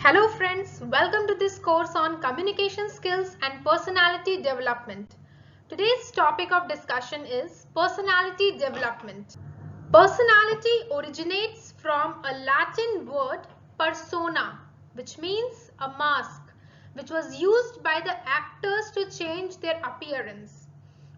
Hello friends, welcome to this course on communication skills and personality development. Today's topic of discussion is personality development. Personality originates from a Latin word persona, which means a mask, which was used by the actors to change their appearance.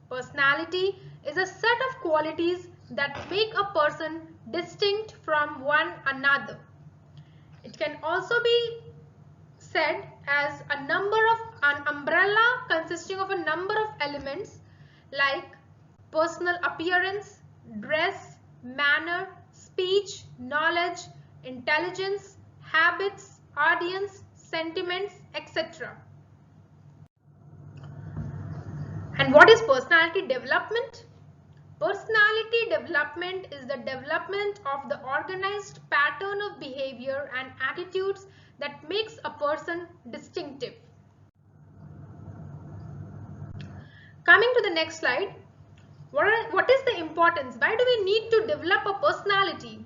Personality is a set of qualities that make a person distinct from one another. It can also be said as an umbrella consisting of a number of elements like personal appearance, dress, manner, speech, knowledge, intelligence, habits, audience, sentiments, etc. And what is personality development? Personality development is the development of the organized pattern of behavior and attitudes that makes a person distinctive. Coming to the next slide, what is the importance? Why do we need to develop a personality?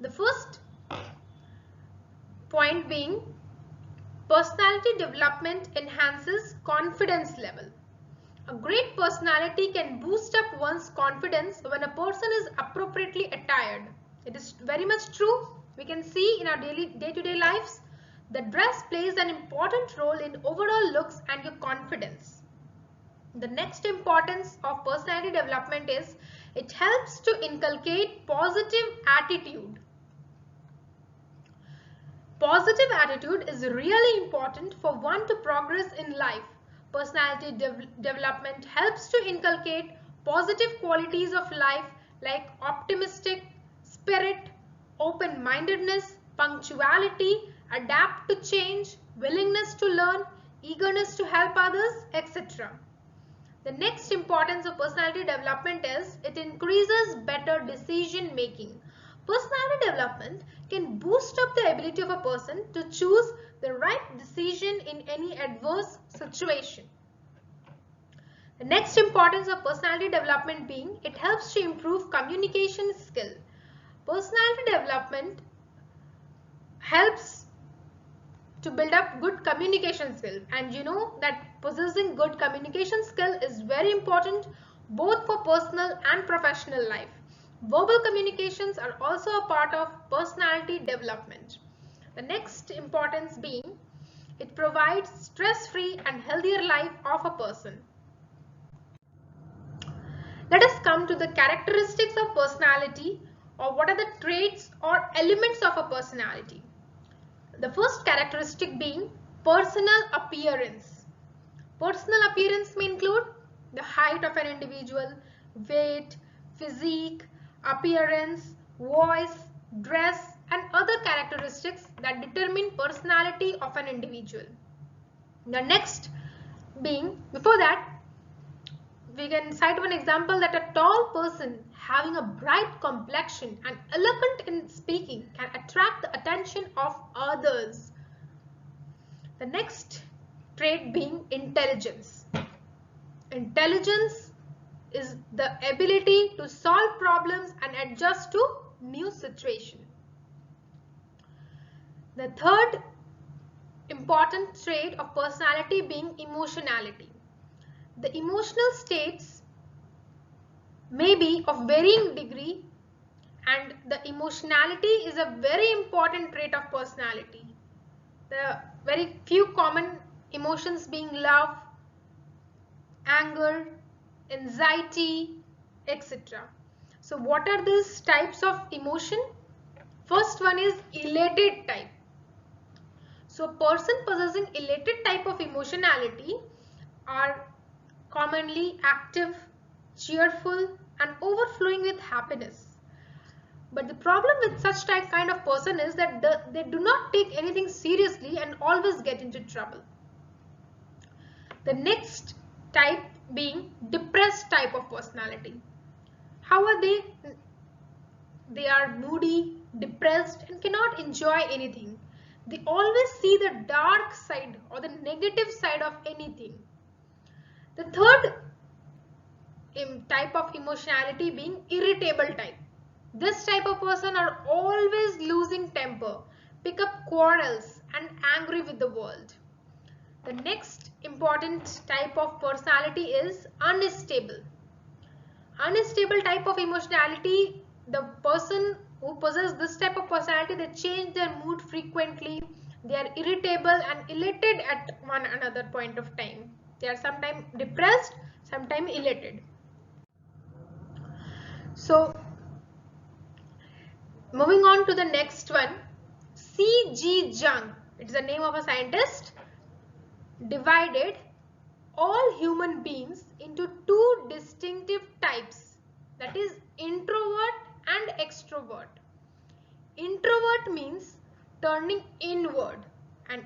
The first point being, personality development enhances confidence level. A great personality can boost up one's confidence when a person is appropriately attired. It is very much true. We can see in our day-to-day lives that dress plays an important role in overall looks and your confidence. The next importance of personality development is it helps to inculcate positive attitude. Positive attitude is really important for one to progress in life. Personality development helps to inculcate positive qualities of life like optimistic spirit, open-mindedness, punctuality, adapt to change, willingness to learn, eagerness to help others, etc. The next importance of personality development is it increases better decision making. Personality development can boost up the ability of a person to choose the right decision in any adverse situation. The next importance of personality development being it helps to improve communication skill. Personality development helps to build up good communication skill, and you know that possessing good communication skill is very important both for personal and professional life. Verbal communications are also a part of personality development. The next importance being it provides stress-free and healthier life of a person. Let us come to the characteristics of personality, or what are the traits or elements of a personality. The first characteristic being personal appearance. Personal appearance may include the height of an individual, weight, physique, appearance, voice, dress, and other characteristics that determine personality of an individual. The next being, before that, we can cite one example that a tall person having a bright complexion and eloquent in speaking can attract the attention of others. The next trait being intelligence. Intelligence is the ability to solve problems and adjust to new situations. The third important trait of personality being emotionality. The emotional states may be of varying degree, and the emotionality is a very important trait of personality. The very few common emotions being love, anger, anxiety, etc. So what are these types of emotion? First one is elated type. So person possessing elated type of emotionality are commonly active, cheerful, and overflowing with happiness. But the problem with such kind of person is that they do not take anything seriously and always get into trouble. The next type being depressed type of personality. How are they? They are moody, depressed, and cannot enjoy anything. They always see the dark side or the negative side of anything. The third type of emotionality being irritable type. This type of person are always losing temper, pick up quarrels, and angry with the world. The next important type of personality is unstable. Unstable type of emotionality, the person who possesses this type of personality, they change their mood frequently. They are irritable and elated at one another point of time. They are sometimes depressed, sometimes elated. So, moving on to the next one, C.G. Jung, it's the name of a scientist, divided all human beings into two distinctive types, that is introvert and extrovert. Introvert means turning inward and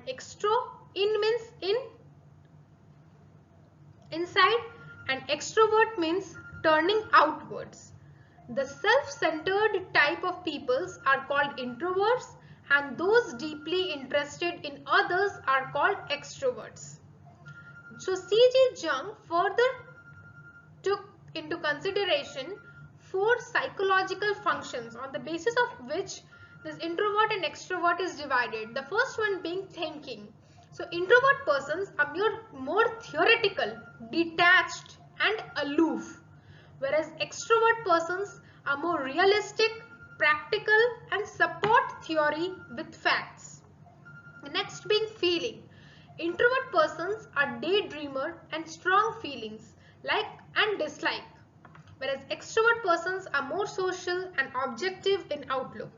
in means inside, and extrovert means turning outwards. The self-centered type of peoples are called introverts, and those deeply interested in others are called extroverts. So C.G. Jung further took into consideration four psychological functions on the basis of which this introvert and extrovert is divided. The first one being thinking. So introvert persons are more theoretical, detached and aloof, whereas extrovert persons are more realistic, practical and support theory with facts. The next being feeling. Introvert persons are daydreamer and strong feelings like and dislike, whereas extrovert persons are more social and objective in outlook.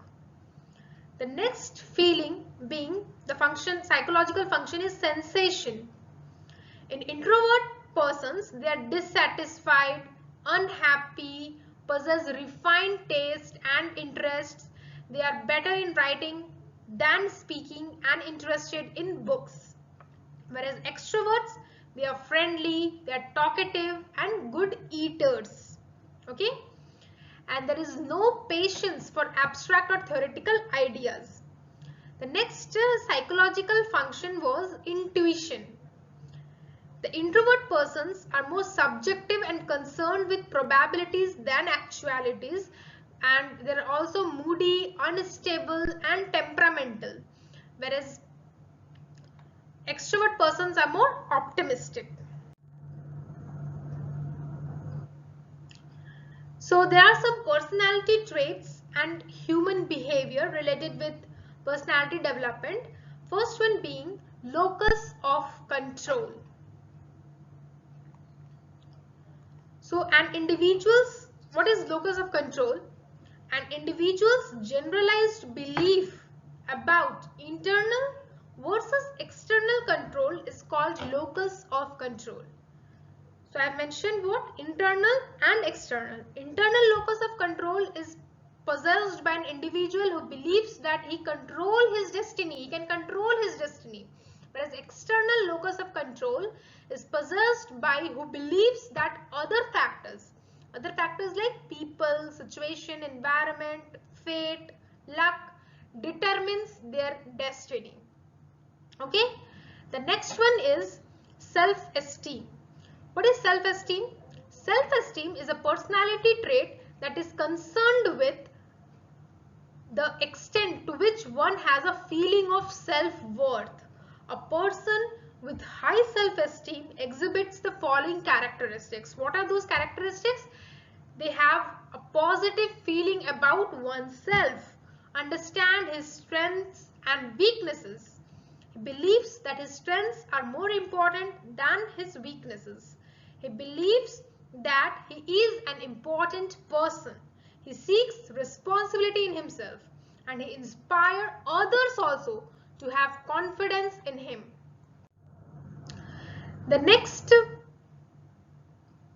The next feeling being the psychological function is sensation. In introvert persons, they are dissatisfied, unhappy, possess refined taste and interests. They are better in writing than speaking and interested in books. Whereas extroverts, they are friendly, they are talkative and good eaters. Okay? And there is no patience for abstract or theoretical ideas. The next psychological function was intuition. The introvert persons are more subjective and concerned with probabilities than actualities, and they are also moody, unstable and temperamental, whereas extrovert persons are more optimistic. So there are some personality traits and human behavior related with personality development. First one being locus of control. So what is locus of control? An individual's generalized belief about internal versus external control is called locus of control. So I have mentioned what? Internal and external. Internal locus of control is possessed by an individual who believes that he can control his destiny. Whereas external locus of control is possessed by who believes that other factors like people, situation, environment, fate, luck determines their destiny. Okay. The next one is self-esteem. What is self-esteem? Self-esteem is a personality trait that is concerned with the extent to which one has a feeling of self-worth. A person with high self-esteem exhibits the following characteristics. What are those characteristics? They have a positive feeling about oneself, understand his strengths and weaknesses. He believes that his strengths are more important than his weaknesses. He believes that he is an important person. He seeks responsibility in himself and he inspires others also to have confidence in him. The next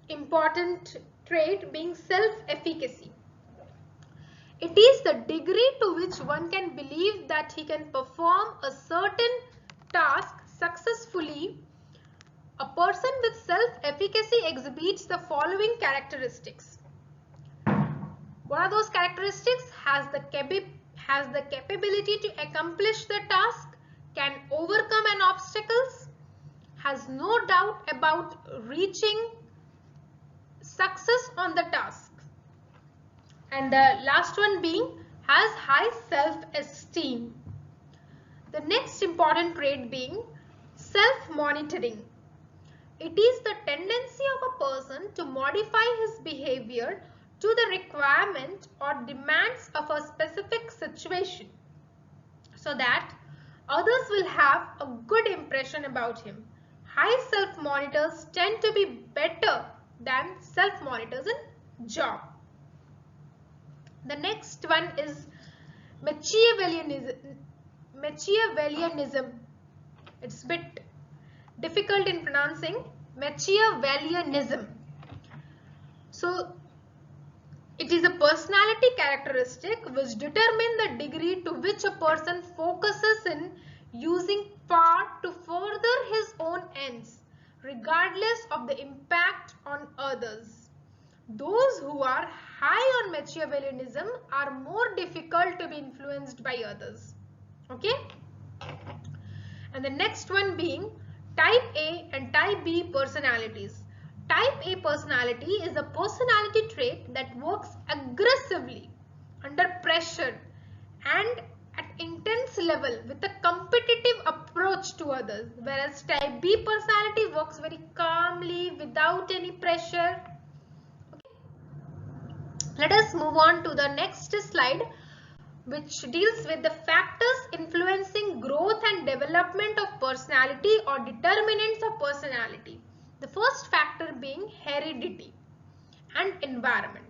important trait being self-efficacy. It is the degree to which one can believe that he can perform a certain task successfully. A person with self-efficacy exhibits the following characteristics. What are those characteristics? Has the capability to accomplish the task, can overcome an obstacles, has no doubt about reaching success on the task. And the last one being has high self-esteem. The next important trait being self-monitoring. It is the tendency of a person to modify his behavior to the requirement or demands of a specific situation so that others will have a good impression about him. High self-monitors tend to be better than self-monitors in job. The next one is Machiavellianism. It's a bit difficult in pronouncing. Machiavellianism. So, it is a personality characteristic which determines the degree to which a person focuses in using power to further his own ends, regardless of the impact on others. Those who are high on Machiavellianism are more difficult to be influenced by others. Okay? And the next one being type A and type B personalities. Type A personality is a personality trait that works aggressively under pressure and at intense level with a competitive approach to others, whereas type B personality works very calmly without any pressure. Okay. Let us move on to the next slide, which deals with the factors influencing growth and development of personality or determinants of personality. The first factor being heredity and environment.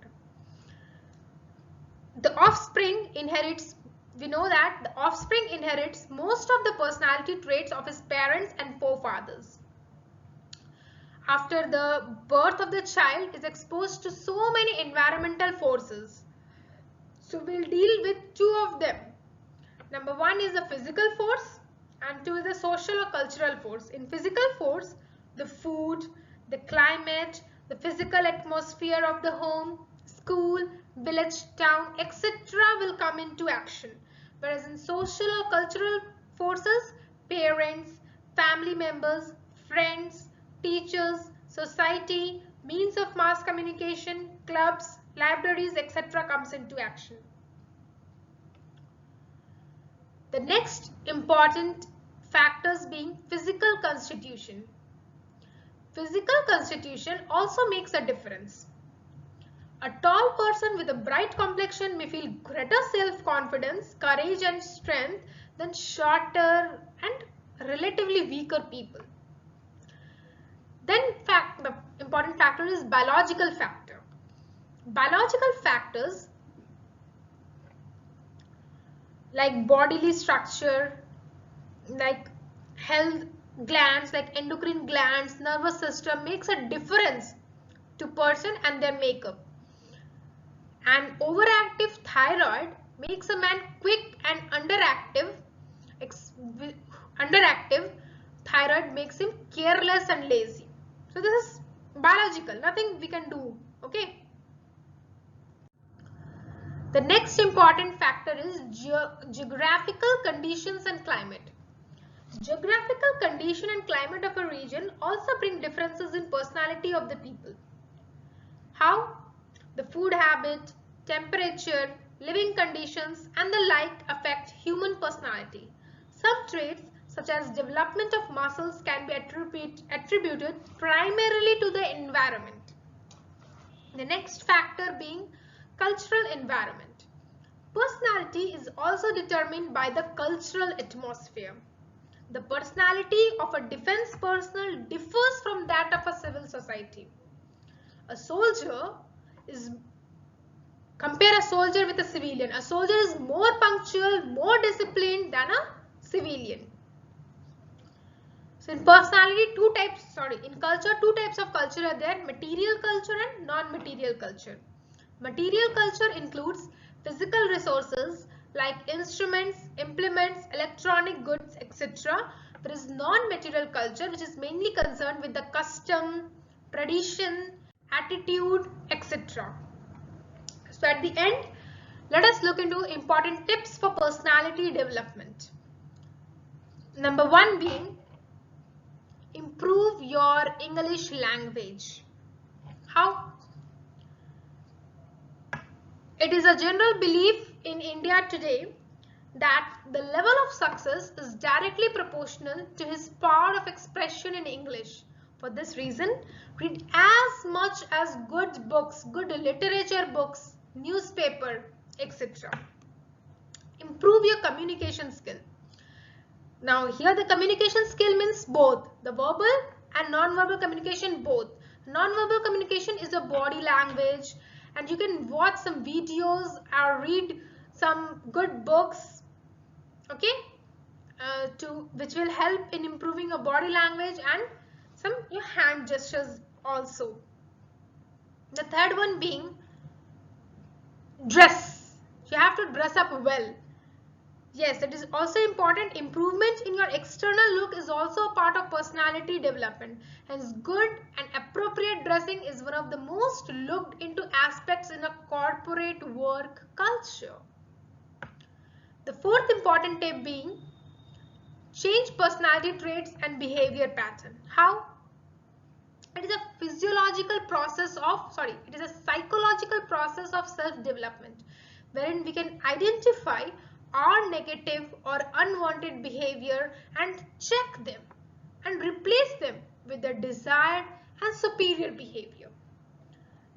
The offspring inherits, we know that the offspring inherits most of the personality traits of his parents and forefathers. After the birth of the child is exposed to so many environmental forces. So we'll deal with two of them. Number one is the physical force and two is the social or cultural force. In physical force, the food, the climate, the physical atmosphere of the home, school, village, town, etc. will come into action. Whereas in social or cultural forces, parents, family members, friends, teachers, society, means of mass communication, clubs, libraries, etc. comes into action. The next important factors being physical constitution. Physical constitution also makes a difference. A tall person with a bright complexion may feel greater self-confidence, courage and strength than shorter and relatively weaker people. Then the important factor is biological factor. Biological factors like bodily structure, like health glands, like endocrine glands, nervous system makes a difference to person and their makeup. An overactive thyroid makes a man quick and underactive thyroid makes him careless and lazy. So this is biological, nothing we can do. Okay. The next important factor is geographical conditions and climate. Geographical condition and climate of a region also bring differences in personality of the people. How? The food habit, temperature, living conditions and the like affect human personality. Some traits such as development of muscles can be attributed primarily to the environment. The next factor being cultural environment. Personality is also determined by the cultural atmosphere. The personality of a defense personnel differs from that of a civil society. Compare a soldier with a civilian. A soldier is more punctual, more disciplined than a civilian. So in personality, in culture, two types of culture are there: material culture and non-material culture. Material culture includes physical resources like instruments, implements, electronic goods, etc. There is non-material culture which is mainly concerned with the custom, tradition, attitude, etc. So at the end, let us look into important tips for personality development. Number one being improve your English language. How? It is a general belief in India today that the level of success is directly proportional to his power of expression in English. For this reason, read as much as good books, good literature books, newspaper, etc. Improve your communication skill. Now here the communication skill means both the verbal and non-verbal communication both. Non-verbal communication is a body language, and you can watch some videos or read some good books, okay, which will help in improving your body language and some your hand gestures also. The third one being dress. You have to dress up well. Yes, it is also important. Improvement in your external look is also a part of personality development. Hence, good and appropriate dressing is one of the most looked into aspects in a corporate work culture. The fourth important tip being change personality traits and behavior pattern. How? It is a physiological process of, it is a psychological process of self-development wherein we can identify our negative or unwanted behavior and check them and replace them with the desired and superior behavior.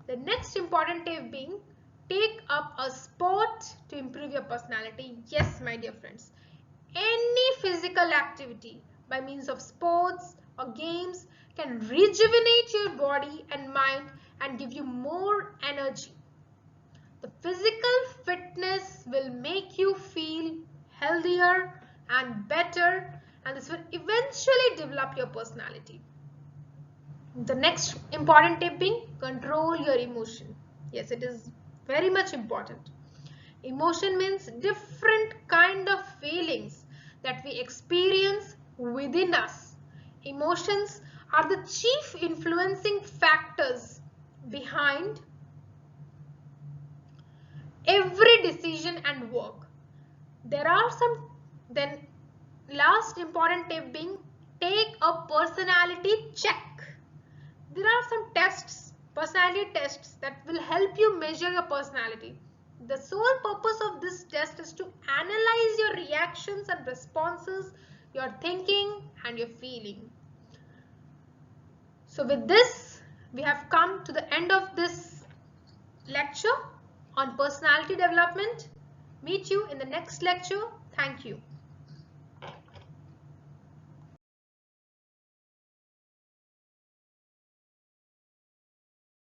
The next important tip being take up a sport to improve your personality. Yes, my dear friends, any physical activity by means of sports or games can rejuvenate your body and mind and give you more energy. The physical fitness will make you feel healthier and better, and this will eventually develop your personality. The next important tip being control your emotion. Yes, it is very much important. Emotion means different kind of feelings that we experience within us. Emotions are the chief influencing factors behind every decision and work. There are some, then last important tip being take a personality check. There are some tests, personality tests that will help you measure your personality. The sole purpose of this test is to analyze your reactions and responses, your thinking and your feeling. So with this, we have come to the end of this lecture on personality development. Meet you in the next lecture. Thank you.